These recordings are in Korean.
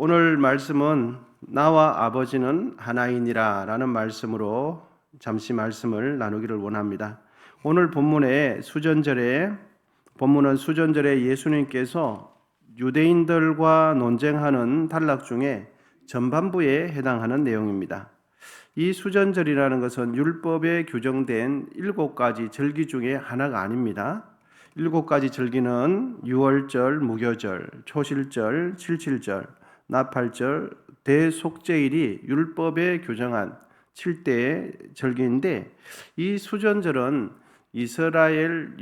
오늘 말씀은 나와 아버지는 하나이니라 라는 말씀으로 잠시 말씀을 나누기를 원합니다. 오늘 본문은 수전절에 예수님께서 유대인들과 논쟁하는 단락 중에 전반부에 해당하는 내용입니다. 이 수전절이라는 것은 율법에 규정된 7가지 절기 중에 하나가 아닙니다. 7가지 절기는 유월절, 무교절, 초실절, 칠칠절, 나팔절, 대속죄일이 율법에 규정한 7대의 절기인데, 이 수전절은 이스라엘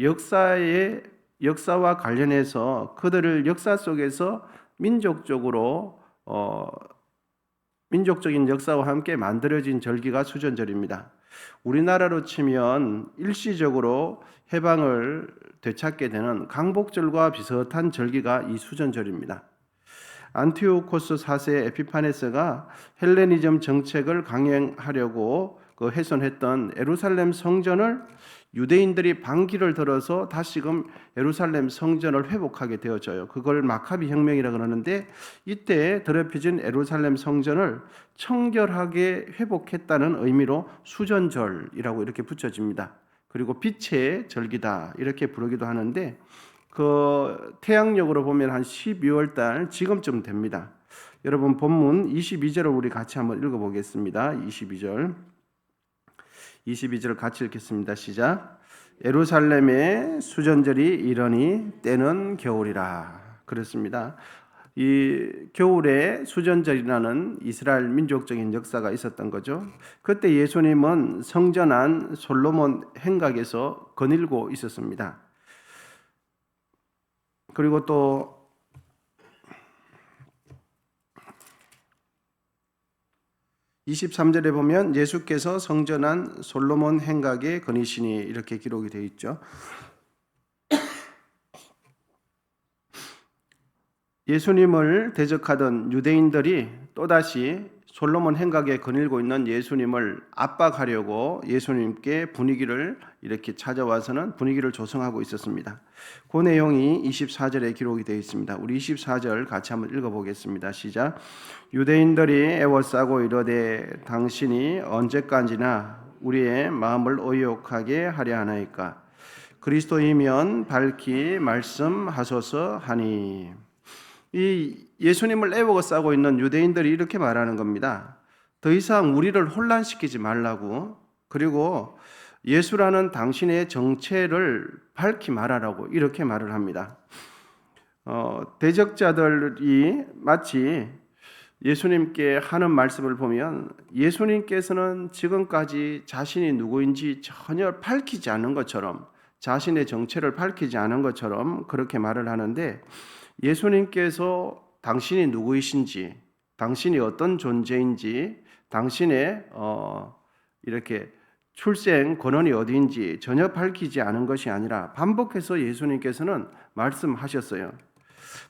역사와 관련해서 그들을 역사 속에서 민족적인 역사와 함께 만들어진 절기가 수전절입니다. 우리나라로 치면 일시적으로 해방을 되찾게 되는 강복절과 비슷한 절기가 이 수전절입니다. 안티오코스 4세 에피파네스가 헬레니즘 정책을 강행하려고 훼손했던 예루살렘 성전을 유대인들이 반기를 들어서 다시금 예루살렘 성전을 회복하게 되어져요. 그걸 마카비 혁명이라고 그러는데, 이때 더럽혀진 예루살렘 성전을 청결하게 회복했다는 의미로 수전절이라고 이렇게 붙여집니다. 그리고 빛의 절기다 이렇게 부르기도 하는데, 그 태양력으로 보면 한 12월 달 지금쯤 됩니다. 여러분 본문 22절을 우리 같이 한번 읽어보겠습니다. 22절 같이 읽겠습니다. 시작. 예루살렘의 수전절이 이러니 때는 겨울이라. 그렇습니다. 이 겨울에 수전절이라는 이스라엘 민족적인 역사가 있었던 거죠. 그때 예수님은 성전 안 솔로몬 행각에서 거닐고 있었습니다. 그리고 또 23절에 보면 예수께서 성전 안 솔로몬 행각에 거니시니 이렇게 기록이 되어 있죠. 예수님을 대적하던 유대인들이 또다시 솔로몬 행각에 거닐고 있는 예수님을 압박하려고 예수님께 분위기를 이렇게 찾아와서는 분위기를 조성하고 있었습니다. 그 내용이 24절에 기록이 되어 있습니다. 우리 24절 같이 한번 읽어보겠습니다. 시작. 유대인들이 애워싸고 이르되 당신이 언제까지나 우리의 마음을 의욕하게 하려 하나이까? 그리스도이면 밝히 말씀하소서 하니. 이 예수님을 애워싸고 있는 유대인들이 이렇게 말하는 겁니다. 더 이상 우리를 혼란시키지 말라고, 그리고 예수라는 당신의 정체를 밝히 말하라고 이렇게 말을 합니다. 대적자들이 마치 예수님께 하는 말씀을 보면 예수님께서는 지금까지 자신이 누구인지 전혀 밝히지 않은 것처럼, 자신의 정체를 밝히지 않은 것처럼 그렇게 말을 하는데, 예수님께서 당신이 누구이신지, 당신이 어떤 존재인지, 당신의 이렇게 출생 권원이 어디인지 전혀 밝히지 않은 것이 아니라 반복해서 예수님께서는 말씀하셨어요.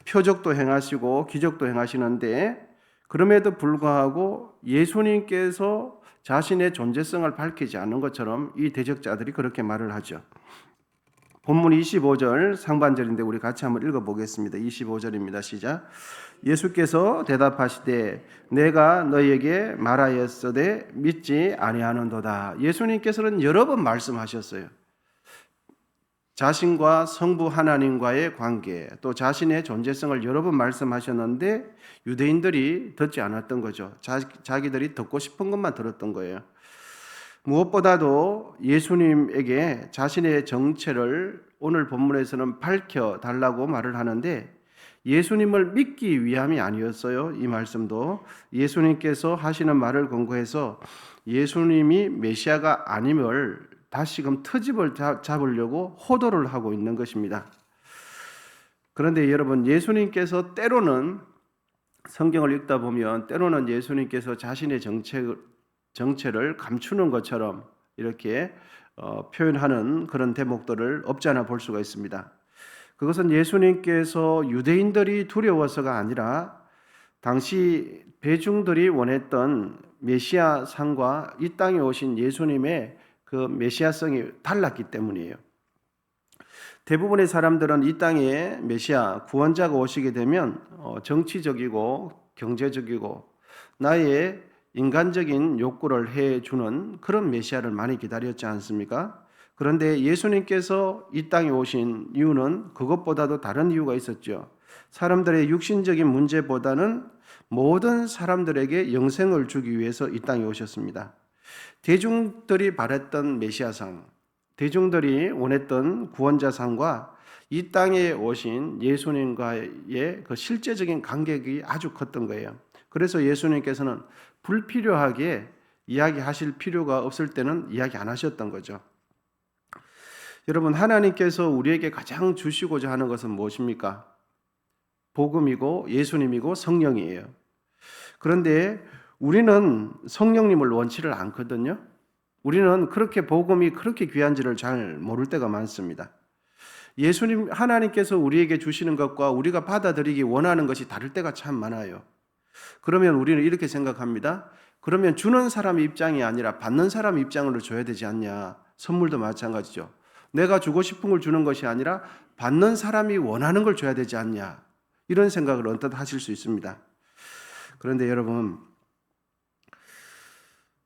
표적도 행하시고 기적도 행하시는데, 그럼에도 불구하고 예수님께서 자신의 존재성을 밝히지 않는 것처럼 이 대적자들이 그렇게 말을 하죠. 본문 25절 상반절인데 우리 같이 한번 읽어보겠습니다. 25절입니다. 시작. 예수께서 대답하시되 내가 너희에게 말하였으되 믿지 아니하는도다. 예수님께서는 여러 번 말씀하셨어요. 자신과 성부 하나님과의 관계, 또 자신의 존재성을 여러 번 말씀하셨는데 유대인들이 듣지 않았던 거죠. 자기들이 듣고 싶은 것만 들었던 거예요. 무엇보다도 예수님에게 자신의 정체를 오늘 본문에서는 밝혀달라고 말을 하는데, 예수님을 믿기 위함이 아니었어요. 이 말씀도 예수님께서 하시는 말을 근거해서 예수님이 메시아가 아님을 다시금 트집을 잡으려고 호도를 하고 있는 것입니다. 그런데 여러분, 예수님께서 때로는 성경을 읽다 보면 때로는 예수님께서 자신의 정체를 감추는 것처럼 이렇게 표현하는 그런 대목들을 없지 않아 볼 수가 있습니다. 그것은 예수님께서 유대인들이 두려워서가 아니라 당시 대중들이 원했던 메시아상과 이 땅에 오신 예수님의 그 메시아성이 달랐기 때문이에요. 대부분의 사람들은 이 땅에 메시아, 구원자가 오시게 되면 정치적이고 경제적이고 나의 인간적인 욕구를 해주는 그런 메시아를 많이 기다렸지 않습니까? 그런데 예수님께서 이 땅에 오신 이유는 그것보다도 다른 이유가 있었죠. 사람들의 육신적인 문제보다는 모든 사람들에게 영생을 주기 위해서 이 땅에 오셨습니다. 대중들이 바랬던 메시아상, 대중들이 원했던 구원자상과 이 땅에 오신 예수님과의 그 실제적인 간격이 아주 컸던 거예요. 그래서 예수님께서는 불필요하게 이야기하실 필요가 없을 때는 이야기 안 하셨던 거죠. 여러분, 하나님께서 우리에게 가장 주시고자 하는 것은 무엇입니까? 복음이고 예수님이고 성령이에요. 그런데 우리는 성령님을 원치를 않거든요. 우리는 그렇게 복음이 그렇게 귀한지를 잘 모를 때가 많습니다. 예수님, 하나님께서 우리에게 주시는 것과 우리가 받아들이기 원하는 것이 다를 때가 참 많아요. 그러면 우리는 이렇게 생각합니다. 그러면 주는 사람 입장이 아니라 받는 사람 입장으로 줘야 되지 않냐. 선물도 마찬가지죠. 내가 주고 싶은 걸 주는 것이 아니라 받는 사람이 원하는 걸 줘야 되지 않냐. 이런 생각을 언뜻 하실 수 있습니다. 그런데 여러분,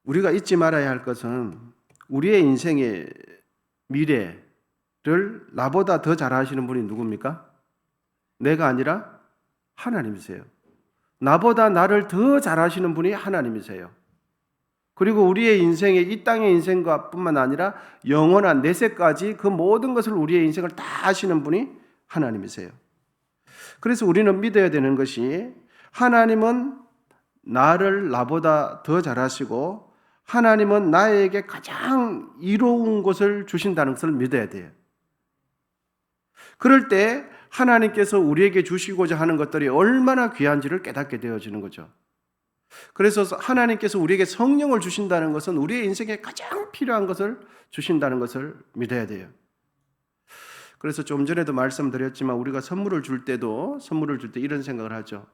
우리가 잊지 말아야 할 것은 우리의 인생의 미래를 나보다 더 잘 아시는 분이 누굽니까? 내가 아니라 하나님이세요. 나보다 나를 더 잘 아시는 분이 하나님이세요. 그리고 우리의 인생의 이 땅의 인생과 뿐만 아니라 영원한 내세까지 그 모든 것을 우리의 인생을 다 아시는 분이 하나님이세요. 그래서 우리는 믿어야 되는 것이 하나님은 나를 나보다 더 잘 아시고 하나님은 나에게 가장 이로운 것을 주신다는 것을 믿어야 돼요. 그럴 때 하나님께서 우리에게 주시고자 하는 것들이 얼마나 귀한지를 깨닫게 되어지는 거죠. 그래서 하나님께서 우리에게 성령을 주신다는 것은 우리의 인생에 가장 필요한 것을 주신다는 것을 믿어야 돼요. 그래서 좀 전에도 말씀드렸지만 우리가 선물을 줄 때 이런 생각을 하죠.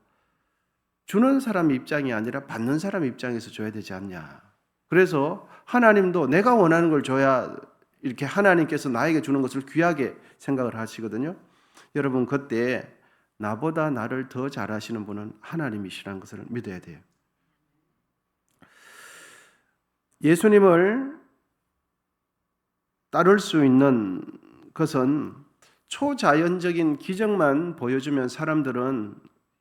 주는 사람 입장이 아니라 받는 사람 입장에서 줘야 되지 않냐. 그래서 하나님도 내가 원하는 걸 줘야 이렇게 하나님께서 나에게 주는 것을 귀하게 생각을 하시거든요. 여러분, 그때 나보다 나를 더 잘 아시는 분은 하나님이시라는 것을 믿어야 돼요. 예수님을 따를 수 있는 것은 초자연적인 기적만 보여주면 사람들은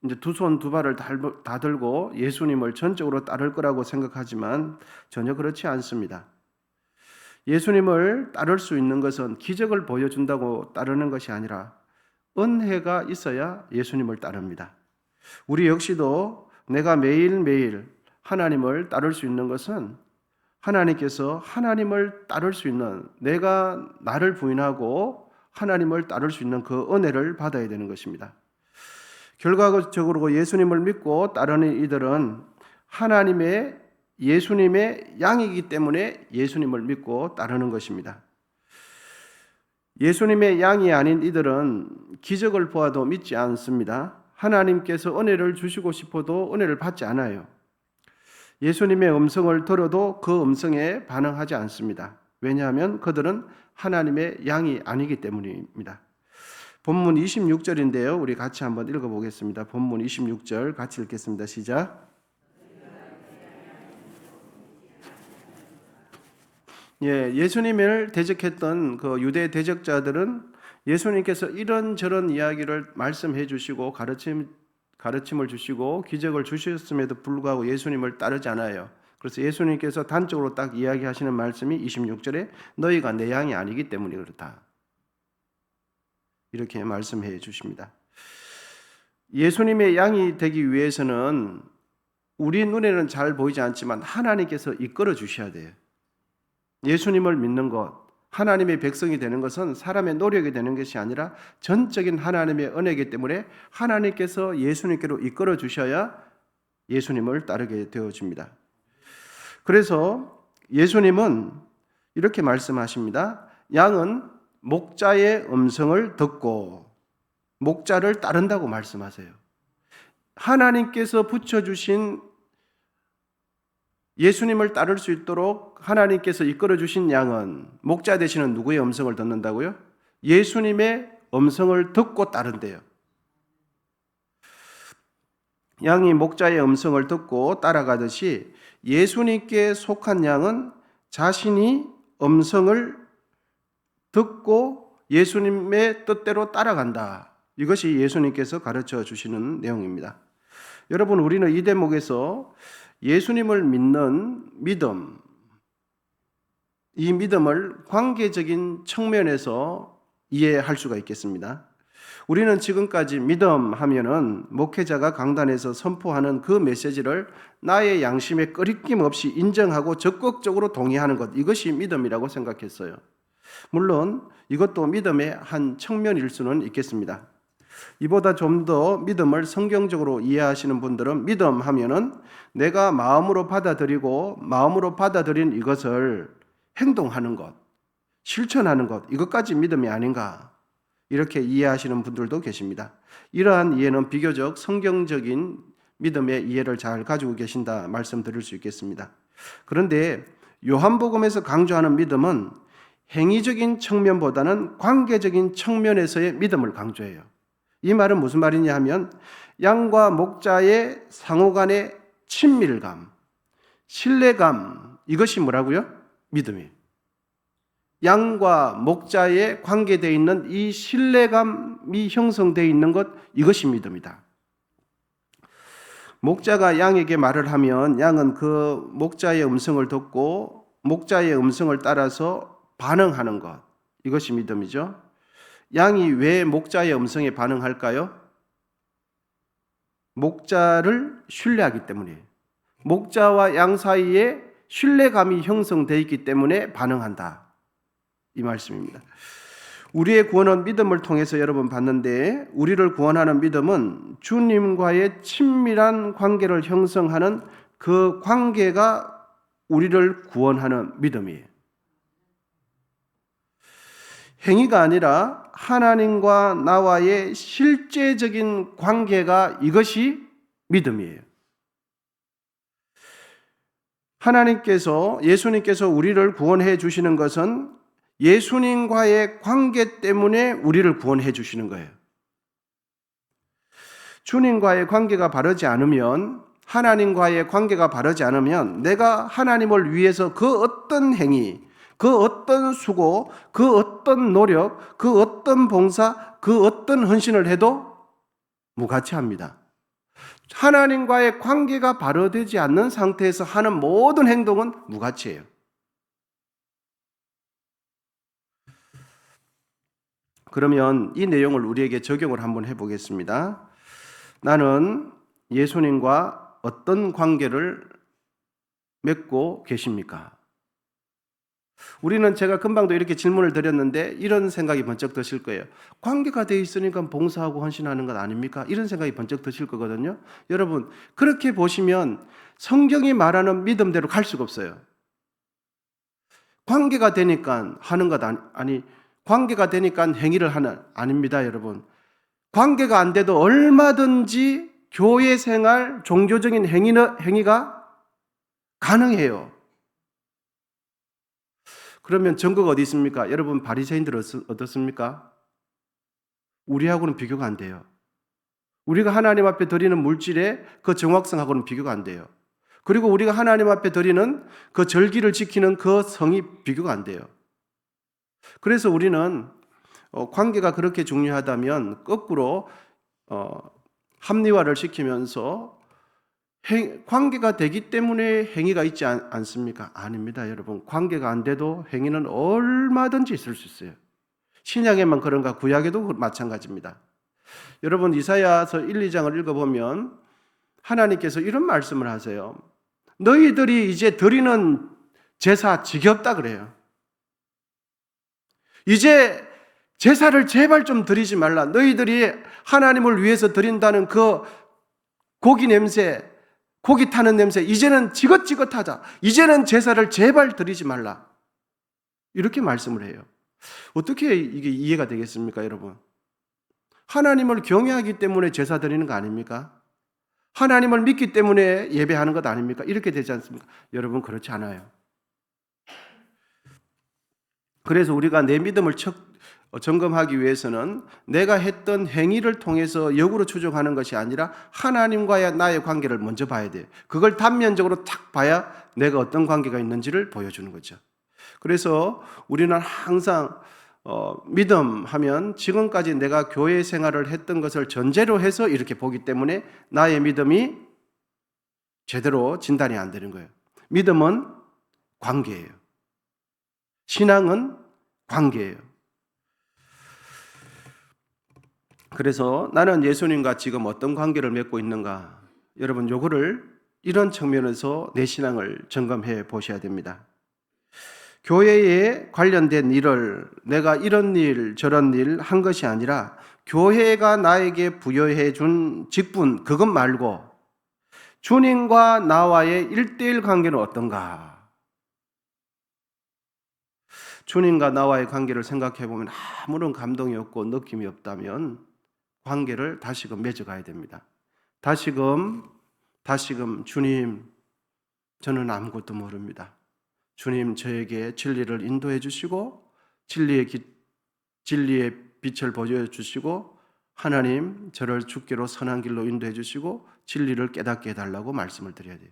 이제 두 손 두 발을 다 들고 예수님을 전적으로 따를 거라고 생각하지만 전혀 그렇지 않습니다. 예수님을 따를 수 있는 것은 기적을 보여준다고 따르는 것이 아니라 은혜가 있어야 예수님을 따릅니다. 우리 역시도 내가 매일매일 하나님을 따를 수 있는 것은 하나님께서 하나님을 따를 수 있는, 내가 나를 부인하고 하나님을 따를 수 있는 그 은혜를 받아야 되는 것입니다. 결과적으로 예수님을 믿고 따르는 이들은 예수님의 양이기 때문에 예수님을 믿고 따르는 것입니다. 예수님의 양이 아닌 이들은 기적을 보아도 믿지 않습니다. 하나님께서 은혜를 주시고 싶어도 은혜를 받지 않아요. 예수님의 음성을 들어도 그 음성에 반응하지 않습니다. 왜냐하면 그들은 하나님의 양이 아니기 때문입니다. 본문 26절인데요. 우리 같이 한번 읽어보겠습니다. 본문 26절 같이 읽겠습니다. 시작. 예수님을 대적했던 그 유대 대적자들은 예수님께서 이런저런 이야기를 말씀해 주시고 가르침을 주시고 기적을 주셨음에도 불구하고 예수님을 따르지 않아요. 그래서 예수님께서 단적으로 딱 이야기하시는 말씀이 26절에 너희가 내 양이 아니기 때문에 그렇다. 이렇게 말씀해 주십니다. 예수님의 양이 되기 위해서는 우리 눈에는 잘 보이지 않지만 하나님께서 이끌어 주셔야 돼요. 예수님을 믿는 것, 하나님의 백성이 되는 것은 사람의 노력이 되는 것이 아니라 전적인 하나님의 은혜이기 때문에 하나님께서 예수님께로 이끌어 주셔야 예수님을 따르게 되어집니다. 그래서 예수님은 이렇게 말씀하십니다. 양은 목자의 음성을 듣고 목자를 따른다고 말씀하세요. 하나님께서 붙여주신 예수님을 따를 수 있도록 하나님께서 이끌어 주신 양은 목자 되시는 누구의 음성을 듣는다고요? 예수님의 음성을 듣고 따른대요. 양이 목자의 음성을 듣고 따라가듯이 예수님께 속한 양은 자신이 음성을 듣고 예수님의 뜻대로 따라간다. 이것이 예수님께서 가르쳐 주시는 내용입니다. 여러분, 우리는 이 대목에서 예수님을 믿는 믿음, 이 믿음을 관계적인 측면에서 이해할 수가 있겠습니다. 우리는 지금까지 믿음 하면은 목회자가 강단에서 선포하는 그 메시지를 나의 양심에 꺼리낌 없이 인정하고 적극적으로 동의하는 것, 이것이 믿음이라고 생각했어요. 물론 이것도 믿음의 한 측면일 수는 있겠습니다. 이보다 좀 더 믿음을 성경적으로 이해하시는 분들은 믿음 하면은 내가 마음으로 받아들이고 마음으로 받아들인 이것을 행동하는 것, 실천하는 것, 이것까지 믿음이 아닌가, 이렇게 이해하시는 분들도 계십니다. 이러한 이해는 비교적 성경적인 믿음의 이해를 잘 가지고 계신다 말씀드릴 수 있겠습니다. 그런데 요한복음에서 강조하는 믿음은 행위적인 측면보다는 관계적인 측면에서의 믿음을 강조해요. 이 말은 무슨 말이냐 하면 양과 목자의 상호 간의 친밀감, 신뢰감, 이것이 뭐라고요? 믿음이에요. 양과 목자에 관계되어 있는 이 신뢰감이 형성되어 있는 것, 이것이 믿음이다. 목자가 양에게 말을 하면 양은 그 목자의 음성을 듣고 목자의 음성을 따라서 반응하는 것, 이것이 믿음이죠. 양이 왜 목자의 음성에 반응할까요? 목자를 신뢰하기 때문이에요. 목자와 양 사이에 신뢰감이 형성되어 있기 때문에 반응한다, 이 말씀입니다. 우리의 구원은 믿음을 통해서 여러분 봤는데, 우리를 구원하는 믿음은 주님과의 친밀한 관계를 형성하는 그 관계가 우리를 구원하는 믿음이에요. 행위가 아니라 하나님과 나와의 실제적인 관계가, 이것이 믿음이에요. 예수님께서 우리를 구원해 주시는 것은 예수님과의 관계 때문에 우리를 구원해 주시는 거예요. 주님과의 관계가 바르지 않으면, 하나님과의 관계가 바르지 않으면 내가 하나님을 위해서 그 어떤 행위, 그 어떤 수고, 그 어떤 노력, 그 어떤 봉사, 그 어떤 헌신을 해도 무가치합니다. 하나님과의 관계가 바로되지 않는 상태에서 하는 모든 행동은 무가치예요. 그러면 이 내용을 우리에게 적용을 한번 해보겠습니다. 나는 예수님과 어떤 관계를 맺고 계십니까? 우리는, 제가 금방도 이렇게 질문을 드렸는데 이런 생각이 번쩍 드실 거예요. 관계가 돼 있으니까 봉사하고 헌신하는 것 아닙니까? 이런 생각이 번쩍 드실 거거든요. 여러분, 그렇게 보시면 성경이 말하는 믿음대로 갈 수가 없어요. 관계가 되니까 하는 것 아니, 관계가 되니까 행위를 하는, 아닙니다, 여러분. 관계가 안 돼도 얼마든지 교회 생활, 종교적인 행위가 가능해요. 그러면 증거가 어디 있습니까? 여러분, 바리새인들 어떻습니까? 우리하고는 비교가 안 돼요. 우리가 하나님 앞에 드리는 물질의 그 정확성하고는 비교가 안 돼요. 그리고 우리가 하나님 앞에 드리는 그 절기를 지키는 그 성이 비교가 안 돼요. 그래서 우리는 관계가 그렇게 중요하다면 거꾸로 합리화를 시키면서 관계가 되기 때문에 행위가 있지 않습니까? 아닙니다, 여러분. 관계가 안 돼도 행위는 얼마든지 있을 수 있어요. 신약에만 그런가, 구약에도 마찬가지입니다. 여러분, 이사야서 1, 2장을 읽어보면 하나님께서 이런 말씀을 하세요. 너희들이 이제 드리는 제사 지겹다 그래요. 이제 제사를 제발 좀 드리지 말라. 너희들이 하나님을 위해서 드린다는 그 고기 냄새, 고기 타는 냄새, 이제는 지긋지긋하다. 이제는 제사를 제발 드리지 말라. 이렇게 말씀을 해요. 어떻게 이게 이해가 되겠습니까, 여러분? 하나님을 경외하기 때문에 제사 드리는 거 아닙니까? 하나님을 믿기 때문에 예배하는 것 아닙니까? 이렇게 되지 않습니까? 여러분, 그렇지 않아요. 그래서 우리가 내 믿음을 점검하기 위해서는 내가 했던 행위를 통해서 역으로 추정하는 것이 아니라 하나님과의 나의 관계를 먼저 봐야 돼요. 그걸 단면적으로 탁 봐야 내가 어떤 관계가 있는지를 보여주는 거죠. 그래서 우리는 항상 믿음 하면 지금까지 내가 교회 생활을 했던 것을 전제로 해서 이렇게 보기 때문에 나의 믿음이 제대로 진단이 안 되는 거예요. 믿음은 관계예요. 신앙은 관계예요. 그래서 나는 예수님과 지금 어떤 관계를 맺고 있는가? 여러분, 요거를 이런 측면에서 내 신앙을 점검해 보셔야 됩니다. 교회에 관련된 일을 내가 이런 일 저런 일 한 것이 아니라 교회가 나에게 부여해 준 직분 그것 말고 주님과 나와의 1:1 관계는 어떤가? 주님과 나와의 관계를 생각해 보면 아무런 감동이 없고 느낌이 없다면 관계를 다시금 맺어가야 됩니다. 다시금 주님, 저는 아무것도 모릅니다. 주님, 저에게 진리를 인도해 주시고 진리의 빛을 보여주시고 하나님, 저를 주께로 선한 길로 인도해 주시고 진리를 깨닫게 해달라고 말씀을 드려야 돼요.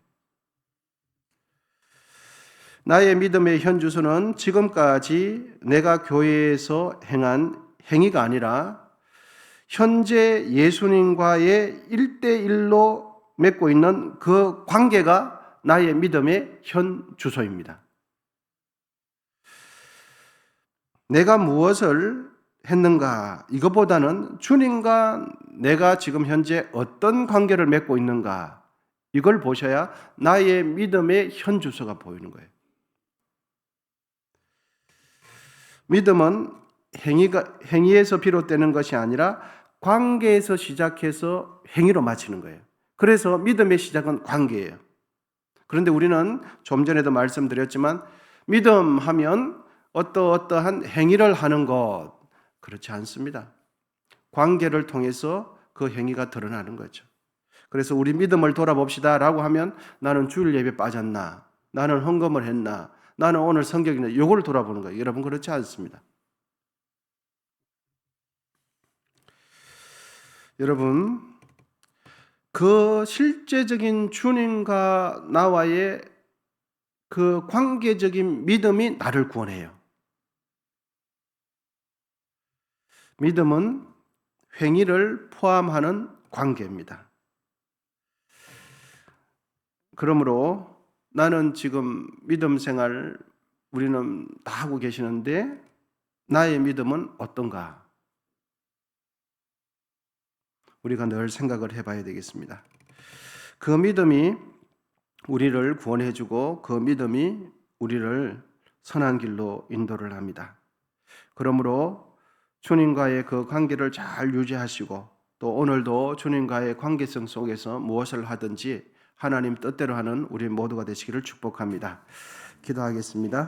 나의 믿음의 현주소는 지금까지 내가 교회에서 행한 행위가 아니라 현재 예수님과의 1:1로 맺고 있는 그 관계가 나의 믿음의 현주소입니다. 내가 무엇을 했는가? 이것보다는 주님과 내가 지금 현재 어떤 관계를 맺고 있는가? 이걸 보셔야 나의 믿음의 현주소가 보이는 거예요. 믿음은 행위에서 비롯되는 것이 아니라 관계에서 시작해서 행위로 마치는 거예요. 그래서 믿음의 시작은 관계예요. 그런데 우리는 좀 전에도 말씀드렸지만 믿음 하면 어떠한 행위를 하는 것, 그렇지 않습니다. 관계를 통해서 그 행위가 드러나는 거죠. 그래서 우리 믿음을 돌아봅시다 라고 하면 나는 주일 예배 빠졌나? 나는 헌금을 했나? 나는 오늘 성경이나 이걸 돌아보는 거예요. 여러분, 그렇지 않습니다. 여러분, 그 실제적인 주님과 나와의 그 관계적인 믿음이 나를 구원해요. 믿음은 행위를 포함하는 관계입니다. 그러므로 나는 지금 믿음 생활 우리는 다 하고 계시는데 나의 믿음은 어떤가? 우리가 늘 생각을 해봐야 되겠습니다. 그 믿음이 우리를 구원해주고 그 믿음이 우리를 선한 길로 인도를 합니다. 그러므로 주님과의 그 관계를 잘 유지하시고 또 오늘도 주님과의 관계성 속에서 무엇을 하든지 하나님 뜻대로 하는 우리 모두가 되시기를 축복합니다. 기도하겠습니다.